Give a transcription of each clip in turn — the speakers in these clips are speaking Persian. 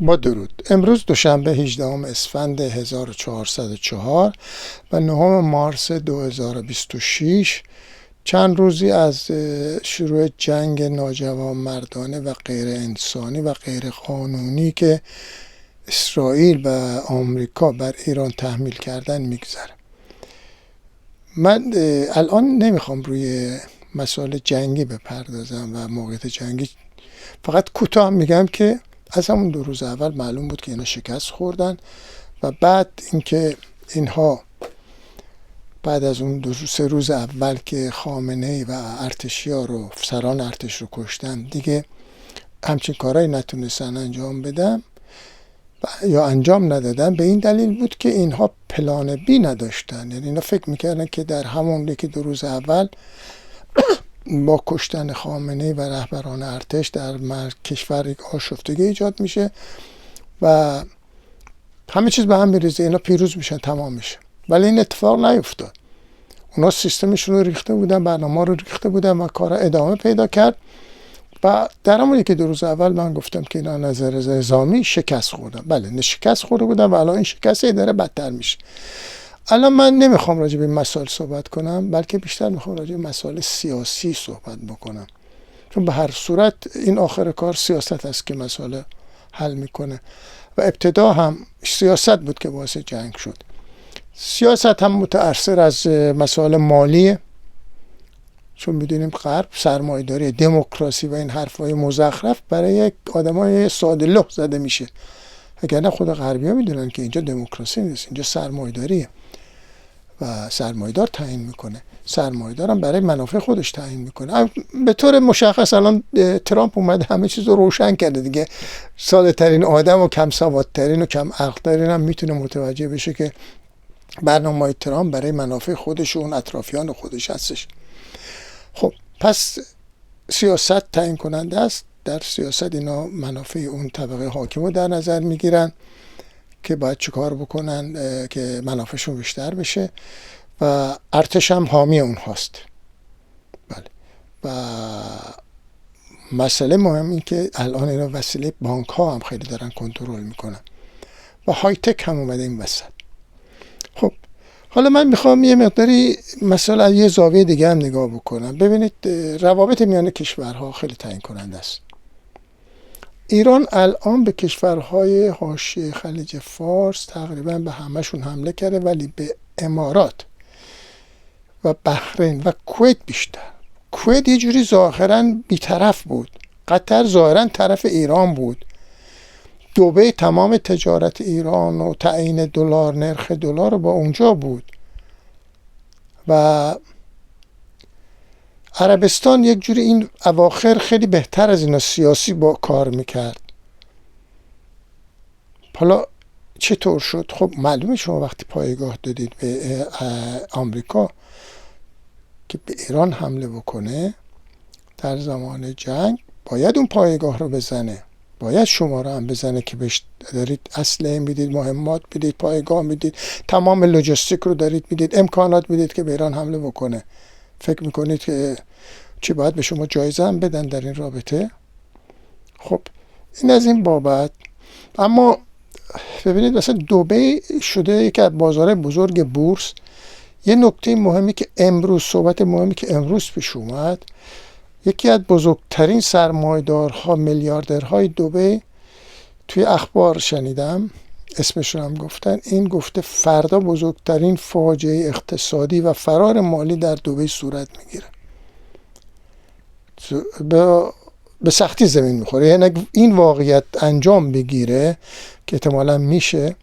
با درود. امروز دوشنبه 18 اسفند 1404 و 9 مارس 2026، چند روزی از شروع جنگ ناجوانمردانه و غیر انسانی و غیر قانونی که اسرائیل و آمریکا بر ایران تحمیل کردن میگذره. من الان نمیخوام روی مسائل جنگی بپردازم و موقعیت جنگی، فقط کوتاه میگم که از همون 2 روز اول معلوم بود که اینا شکست خوردن و بعد اینکه اینها بعد از اون 2-3 روز اول که خامنه‌ای و ارتشی‌ها رو، سران ارتش رو کشتن، دیگه همچین کارهایی نتونستن انجام بدن یا انجام ندادن. به این دلیل بود که اینها پلان بی نداشتن. یعنی اینا فکر میکردن که در همون 1-2 روز اول با کشتن خامنه‌ای و رهبران ارتش در کشور یک آشفتگی ایجاد میشه و همه چیز به هم میریزه، اینا پیروز میشن، تمام میشه. ولی این اتفاق نیفتاد. اونا سیستمشون رو ریخته بودن، برنامه رو ریخته بودن و کارا ادامه پیدا کرد و در همون 1-2 روز اول من گفتم که اینا نظر نظامی شکست خوردن. بله، شکست خورده بودن و الان این شکست داره بدتر میشه. الان من نمیخوام راجع به مسائل صحبت کنم، بلکه بیشتر میخوام راجع به مسائل سیاسی صحبت بکنم، چون به هر صورت این آخر کار سیاست است که مسائل حل میکنه و ابتدا هم سیاست بود که باعث جنگ شد. سیاست هم متأثر از مسائل مالیه، چون میدونیم غرب سرمایه‌داری، دموکراسی و این حرفای مزخرف برای آدمای ساده لوح زده میشه، وگرنه خود غربی‌ها میدونن که اینجا دموکراسی نیست، اینجا سرمایه‌داریه و سرمایه‌دار تعیین میکنه، سرمایه‌دار هم برای منافع خودش تعیین میکنه. به طور مشخص الان ترامپ اومده همه چیز رو روشن کرده دیگه. ساده ترین آدم و کم سوادترین و کم عقل ترین هم میتونه متوجه بشه که برنامه‌های ترامپ برای منافع خودش و اون اطرافیان خودش هستش. خب پس سیاست تعیین کننده است. در سیاست اینا منافع اون طبقه حاکم رو در نظر میگیرن که باید چه کار بکنن که منافعشون بیشتر بشه و ارتش هم حامی اون هست. بله. و مسئله مهم این که الان اینا وسیله بانک ها هم خیلی دارن کنترل میکنن و های تک هم اومده این وسط. خب حالا من میخوام یه مقداری مثلا یه زاویه دیگه هم نگاه بکنم. ببینید، روابط میان کشورها خیلی تعیین کننده است. ایران الان به کشورهای حاشیه خلیج فارس تقریبا به همشون حمله کرده، ولی به امارات و بحرین و کویت بیشتر. کویت یه جوری ظاهرا بیطرف بود، قطر ظاهرا طرف ایران بود، دبی تمام تجارت ایران و تعیین دلار، نرخ دلار با اونجا بود و عربستان یک جوری این اواخر خیلی بهتر از اینا سیاسی با کار میکرد. حالا چطور شد؟ خب معلومه شما وقتی پایگاه دادید به آمریکا که به ایران حمله بکنه در زمان جنگ، باید اون پایگاه رو بزنه، باید شما رو هم بزنه که بهش دارید اسلحه میدید، مهمات میدید، پایگاه میدید، تمام لوجستیک رو دارید میدید، امکانات میدید که به ایران حمله بکنه. فکر میکنید که چی باید به شما جایزه هم بدن در این رابطه؟ خب این از این بابت. اما ببینید مثلا دبی شده یکی از بازار بزرگ بورس. یه نکته مهمی که امروز، صحبت مهمی که امروز پیش اومد، یکی از بزرگترین سرمایه‌دارها، میلیاردرهای دبی، توی اخبار شنیدم، اسمش رو هم گفتن، این گفته فردا بزرگترین فاجعه اقتصادی و فرار مالی در دبی صورت میگیره. به سختی زمین میخوره. یعنی این واقعیت انجام بگیره که احتمالا میشه،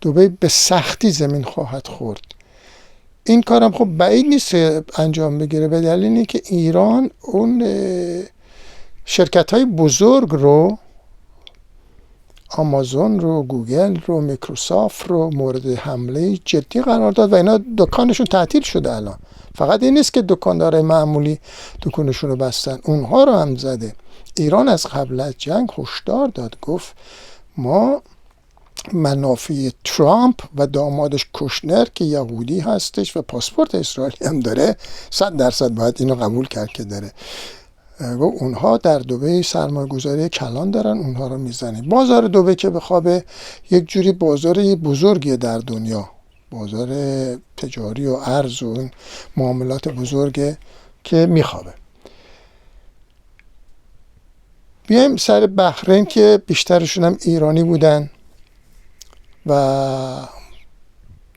دبی به سختی زمین خواهد خورد. این کارم خب بعید نیست انجام بگیره، به دلیلی که ایران اون شرکت های بزرگ رو، آمازون رو، گوگل رو، میکروسافت رو مورد حمله جدی قرار داد و اینا دکانشون تعطیل شده. الان فقط این نیست که دکاندارای معمولی دکانشون رو بستن، اونها رو هم زده. ایران از قبل از جنگ هشدار داد، گفت ما منافع ترامپ و دامادش کوشنر که یهودی هستش و پاسپورت اسرائیلی هم داره 100% باید اینو قبول کرد که داره، گفت اونها در دبی سرمایه گذاری کلان دارن، اونها رو میزنید. بازار دبی که بخوابه یک جوری بازار بزرگیه در دنیا، بازار تجاری و ارز و این معاملات بزرگه که میخوابه. بیایم سر بحرین که بیشترشون هم ایرانی بودن و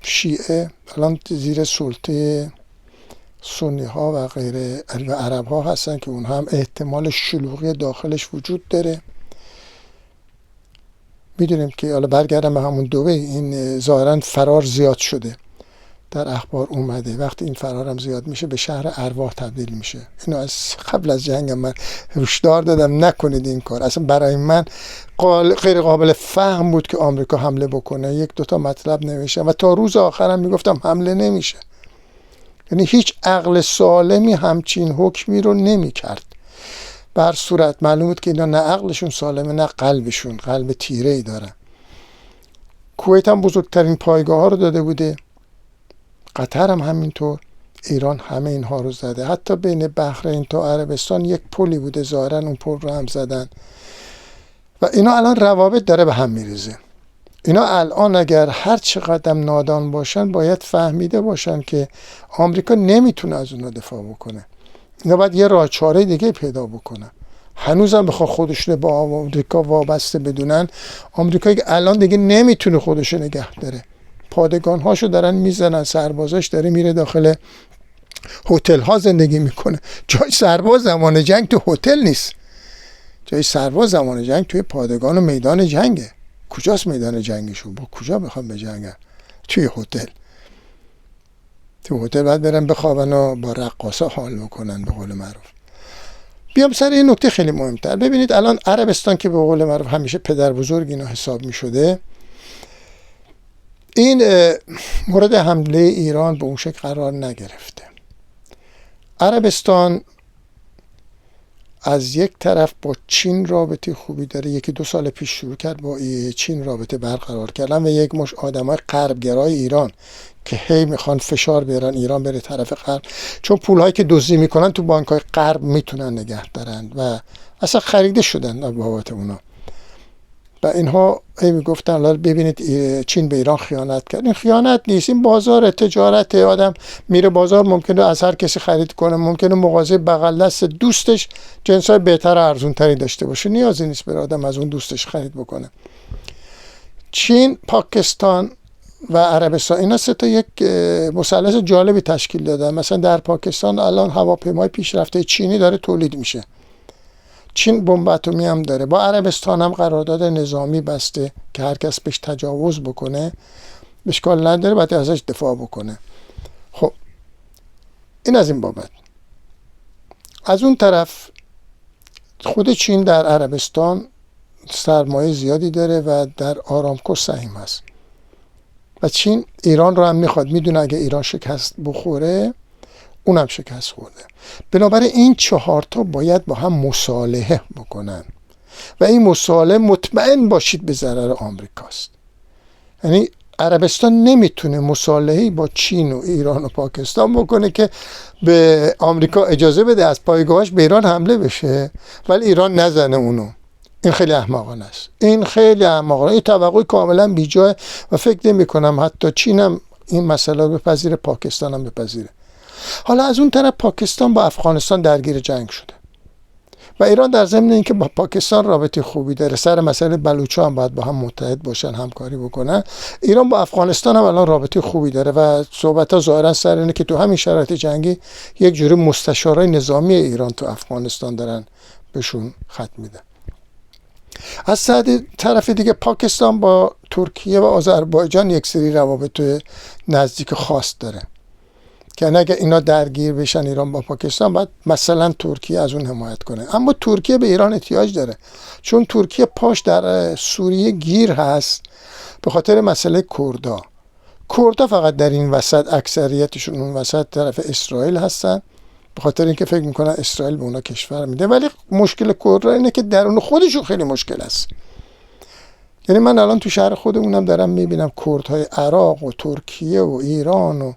شیعه، الان زیر سلطه سنی ها و غیره و عرب ها هستن که اون هم احتمال شلوغی داخلش وجود داره. میدونیم که حالا برگردم به همون دبی، این ظاهرا فرار زیاد شده، در اخبار اومده وقتی این فرارم زیاد میشه به شهر ارواح تبدیل میشه. اینو از قبل از جنگ من هشدار دادم نکنید این کار. اصلا برای من غیر قابل فهم بود که آمریکا حمله بکنه. یک دوتا مطلب نوشتم و تا روز آخرم میگفتم حمله نمیشه. یعنی هیچ عقل سالمی همچین حکمی رو نمیکرد. بر صورت معلوم بود که اینا نه عقلشون سالمه نه قلبشون، قلب تیره ای دارن. کویت هم بزرگترین پایگاه ها رو داده بوده، قطر هم همینطور، ایران همه اینها رو زده. حتی بین بحرین تا عربستان یک پلی بوده، ظاهرا اون پل رو هم زدن و اینا الان روابط داره به هم میریزه. اینا الان اگر هر چقدر نادان باشن باید فهمیده باشن که آمریکا نمیتونه از اونها دفاع بکنه. اینا باید یه راه چاره دیگه پیدا بکنن. هنوزم بخواد خودشون با آمریکا وابسته بدونن، آمریکا الان دیگه نمیتونه خودش نگه داره. پادگان هاشو دارن میزنن، سربازاش داره میره داخل هتل ها زندگی میکنه. جای سرباز زمان جنگ تو هتل نیست، جای سرباز زمان جنگ توی پادگان و میدان جنگه. کجاست میدان جنگشون؟ با کجا بخوام بجنگن؟ توی هتل. تو هتل باید برن بخوابن و با رقاصا حال بکنن به قول معروف. بیام سر این نکته خیلی مهمتر. ببینید الان عربستان که به قول معروف همیشه پدر بزرگ اینا حساب میشده، این مورد حمله ایران به اون شکل قرار نگرفته. عربستان از یک طرف با چین رابطه خوبی داره، یکی دو سال پیش شروع کرد با چین رابطه برقرار کردن و یک مش آدمای غربگرای ایران که هی میخوان فشار بیارن ایران بره طرف غرب، چون پولهایی که دزدی میکنن تو بانک‌های غرب میتونن نگه دارن و اصلا خریده شدن بابت اونا. و اینها میگفتن حالا ببینید چین به ایران خیانت کرد. این خیانت نیست، این بازار تجارت. آدم میره بازار ممکنه از هر کسی خرید کنه، ممکنه مغازه بغل دست دوستش جنسای بهتر و ارزون تری داشته باشه، نیازی نیست بره آدم از اون دوستش خرید بکنه. چین، پاکستان و عربستان اینا سه تا یک مثلث جالبی تشکیل دادن. مثلا در پاکستان الان هواپیمای پیشرفته چینی داره تولید میشه. چین بمب اتمی هم داره. با عربستان هم قرارداد نظامی بسته که هر کس بهش تجاوز بکنه اشکال نداره، باید ازش دفاع بکنه. خب این از این بابت. از اون طرف خود چین در عربستان سرمایه زیادی داره و در آرامکو سهم هست و چین ایران رو هم میخواد. میدونه اگه ایران شکست بخوره اونم شکست خورده. بنابراین این چهار تا باید با هم مصالحه بکنن و این مصالحه مطمئن باشید به ضرر آمریکاست. یعنی عربستان نمیتونه مصالحه‌ای با چین و ایران و پاکستان بکنه که به آمریکا اجازه بده از پایگاهش به ایران حمله بشه ولی ایران نزنه اونو. این خیلی احمقانه است. این خیلی احمقانه. این توقع کاملا بیجای و فکر نمی کنم حتی چین هم این مسئله رو بپذیره، پاکستان هم بپذیره. حالا از اون طرف پاکستان با افغانستان درگیر جنگ شده و ایران در ضمن اینکه با پاکستان رابطه خوبی داره، سر مسئله بلوچ‌ها هم باید با هم متحد باشن، همکاری بکنن. ایران با افغانستان هم الان رابطه خوبی داره و صحبت‌ها ظاهرا سر اینه که تو همین شرایط جنگی یک جوری مستشارای نظامی ایران تو افغانستان دارن بهشون خط میدن. از طرف دیگه پاکستان با ترکیه و آذربایجان یک سری روابط نزدیک خاص داره که اگه اینا درگیر بشن ایران با پاکستان، باید مثلا ترکیه از اون حمایت کنه. اما ترکیه به ایران احتیاج داره چون ترکیه پاش در سوریه گیر هست به خاطر مسئله کردا فقط در این وسط اکثریتشون اون وسط طرف اسرائیل هستن به خاطر اینکه فکر میکنن اسرائیل به اونا کشور میده. ولی مشکل کردا اینه که درون خودشون خیلی مشکل است. یعنی من الان تو شهر خودمونم دارم میبینم کردهای عراق و ترکیه و ایران و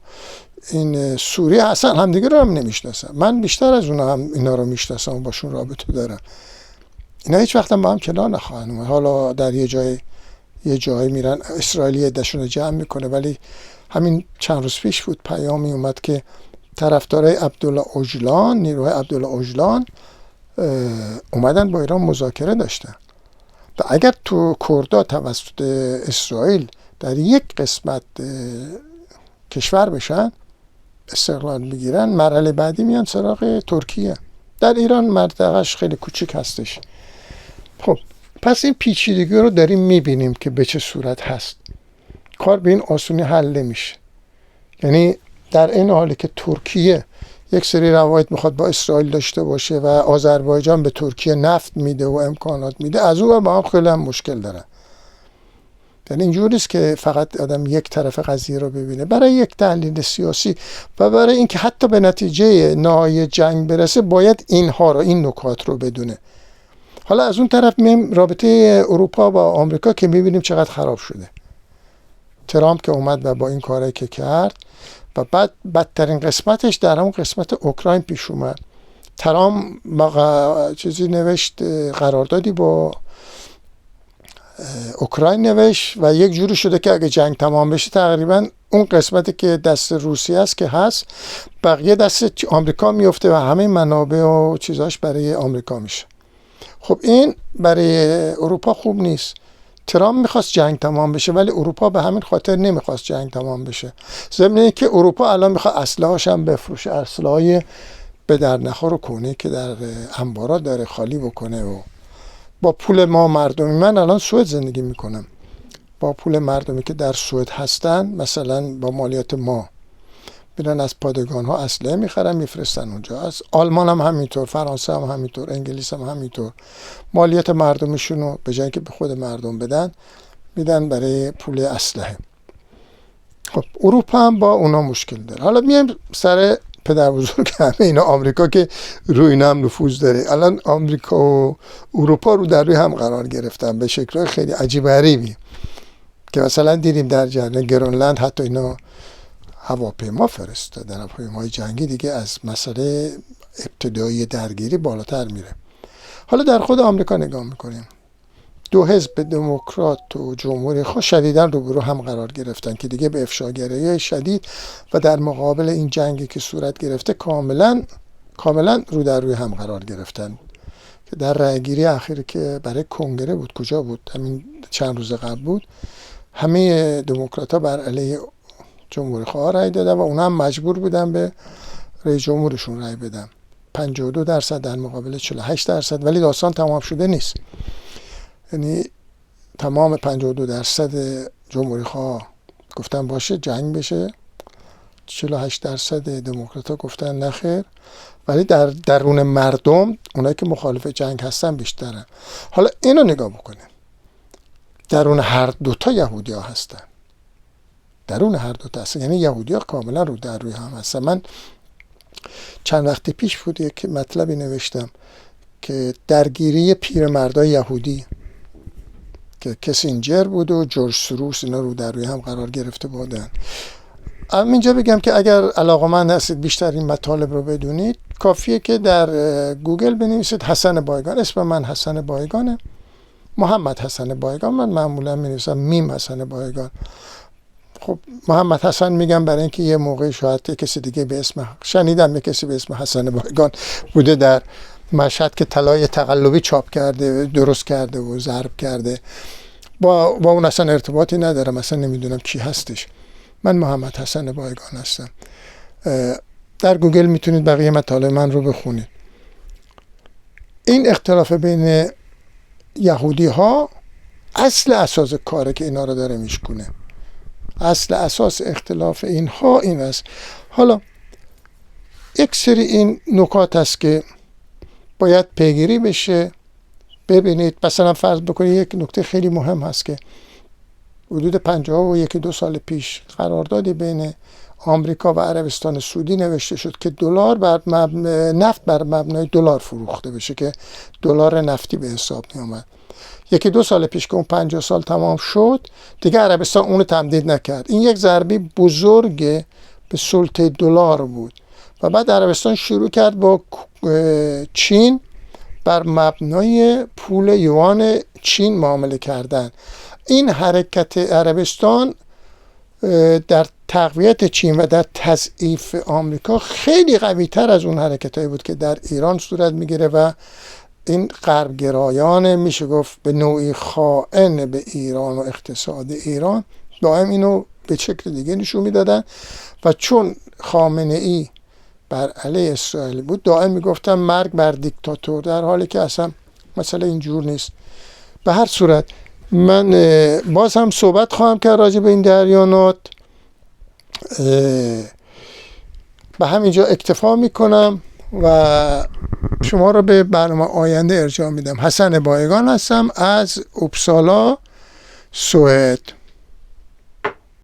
این سوریه اصلا همدیگه رو هم نمیشناسن. من بیشتر از اونا هم اینا رو میشناسم و باشون رابطه دارم. اینا هیچ وقت هم با هم کنار نخواهن اومد. حالا در یه جایی میرن اسرائیلی عده‌شون رو جمع میکنه، ولی همین چند روز پیش بود پیامی اومد که طرفدارای عبدالله اوجلان، نیروهای عبدالله اوجلان اومدن با ایران مذاکره داشتن و اگر تو کردا توسط اسرائیل در یک قسمت کشور بشن، استقلال بگیرن، مرحله بعدی میان سراغ ترکیه. در ایران منطقه‌اش خیلی کوچیک هستش. خب پس این پیچیدگی رو داریم میبینیم که به چه صورت هست. کار به این آسونی حل نمیشه. یعنی در این حالی که ترکیه یک سری روابط میخواد با اسرائیل داشته باشه و آذربایجان به ترکیه نفت میده و امکانات میده، از اون با هم خیلی هم مشکل داره. یعنی اینجوری نیست که فقط آدم یک طرف قضیه رو ببینه. برای یک تحلیل سیاسی و برای اینکه حتی به نتیجه نهایی جنگ برسه، باید اینها رو، این نکات رو بدونه. حالا از اون طرف میم رابطه اروپا با آمریکا که میبینیم چقدر خراب شده. ترامپ که اومد و با این کاری که کرد و بعد بدترین قسمتش در همون قسمت اوکراین پیش اومد. ترامپ چیزی نوشت، قراردادی با اوکراین نوشت و یک جوری شده که اگه جنگ تمام بشه تقریبا اون قسمتی که دست روسیه است که هست، بقیه دست آمریکا میفته و همه منابع و چیزاش برای آمریکا میشه. خب این برای اروپا خوب نیست. ترامپ میخواست جنگ تمام بشه ولی اروپا به همین خاطر نمیخواست جنگ تمام بشه. ضمن اینکه اروپا الان میخواد اسلحه‌اش هم بفروشه، اسلحه‌های به در نخور و کونه که در انبارات داره خالی بکنه و با پول ما مردمی. من الان سوئد زندگی میکنم، با پول مردمی که در سوئد هستن، مثلا با مالیات ما میرن از پادگان ها اسلحه میخرن میفرستن اونجا. از آلمان هم همینطور، فرانسه هم همینطور، انگلیس هم همینطور. مالیات مردمشون رو به جای که به خود مردم بدن، میدن برای پول اسلحه. خب اروپا هم با اونا مشکل داره. حالا میایم سر پدر بزرگ همه اینا، آمریکا که روی اینا هم نفوذ داره. الان آمریکا و اروپا رو در روی هم قرار گرفتن به شکل خیلی عجیب غریبی که مثلا دیدیم در جریان گرونلند حتی اینا هواپیما فرستادن، هواپیمای جنگی دیگه از مسئله ابتدایی درگیری بالاتر میره. حالا در خود آمریکا نگاه میکنیم، دو حزب دموکرات و جمهوری خواه شدیداً روبرو هم قرار گرفتن که دیگه به افشاگری شدید و در مقابل این جنگی که صورت گرفته کاملا رو در روی هم قرار گرفتن. که در رأیگیری اخیری که برای کنگره بود، کجا بود، همین چند روز قبل بود، همه دموکرات‌ها بر علیه جمهوری خواه رأی دادن و اونا هم مجبور بودن به رئیس جمهورشون رأی بدن. 52% در مقابل 48%. ولی داستان تمام شده نیست. یعنی تمام 52% جمهوری خواه گفتن باشه جنگ بشه، 48% دموکرات‌ها گفتن نخیر. ولی در درون مردم اونایی که مخالف جنگ هستن بیشترن. حالا اینو نگاه بکنه، درون هر دوتا یهودی ها هستن، درون هر دوتا هستن. یعنی یهودی ها کاملا رو در روی هم هستن. من چند وقت پیش بود یک مطلبی نوشتم که درگیری پیرمردای یهودی که کسینجر بود و جورج سوروس، اینا رو در روی هم قرار گرفته بودن. اینجا بگم که اگر علاقه‌مند هستید بیشتر این مطالب رو بدونید، کافیه که در گوگل بنویسید حسن بایگان. اسم من حسن بایگانه، محمد حسن بایگان. من معمولا می‌نویسم میم حسن بایگان. خب محمد حسن میگم برای اینکه یه موقع شاید کسی دیگه به اسم شنیدم، یه کسی به اسم حسن بایگان بوده در مشهد که طلای تقلبی چاپ کرده، درست کرده و ضرب کرده. با اون اصلا ارتباطی ندارم، اصلا نمیدونم کی هستش. من محمد حسن بایگان هستم. در گوگل میتونید بقیه مطالب من رو بخونید. این اختلاف بین یهودی ها اصل اساس کاره که اینا رو داره میشکونه. اصل اساس اختلاف اینها این است. حالا یک سری این نکات است که باید پیگیری بشه. ببینید مثلا فرض بکنید یک نکته خیلی مهم هست که حدود 51 سال پیش قراردادی بین آمریکا و عربستان سعودی نوشته شد که نفت بر مبنای دلار فروخته بشه، که دلار نفتی به حساب می اومد. 1-2 سال پیش که اون 50 سال تمام شد دیگه عربستان اونو تمدید نکرد. این یک ضربه بزرگ به سلطه دلار بود و بعد عربستان شروع کرد با چین بر مبنای پول یوان چین معامله کردن. این حرکت عربستان در تقویت چین و در تضعیف آمریکا خیلی قوی تر از اون حرکتایی بود که در ایران صورت میگیره و این غربگرایان میشه گفت به نوعی خائن به ایران و اقتصاد ایران دائم اینو به شکل دیگه نشون میدادن و چون خامنه ای بر علیه اسرائیل بود دائم میگفتن مرگ بر دیکتاتور، در حالی که اصلا مسئله اینجور نیست. به هر صورت من باز هم صحبت خواهم کرد راجع به این جریانات. به همینجا اکتفا میکنم و شما را به برنامه آینده ارجاع میدم. حسن بایگان هستم از اوپسالا، سوئد.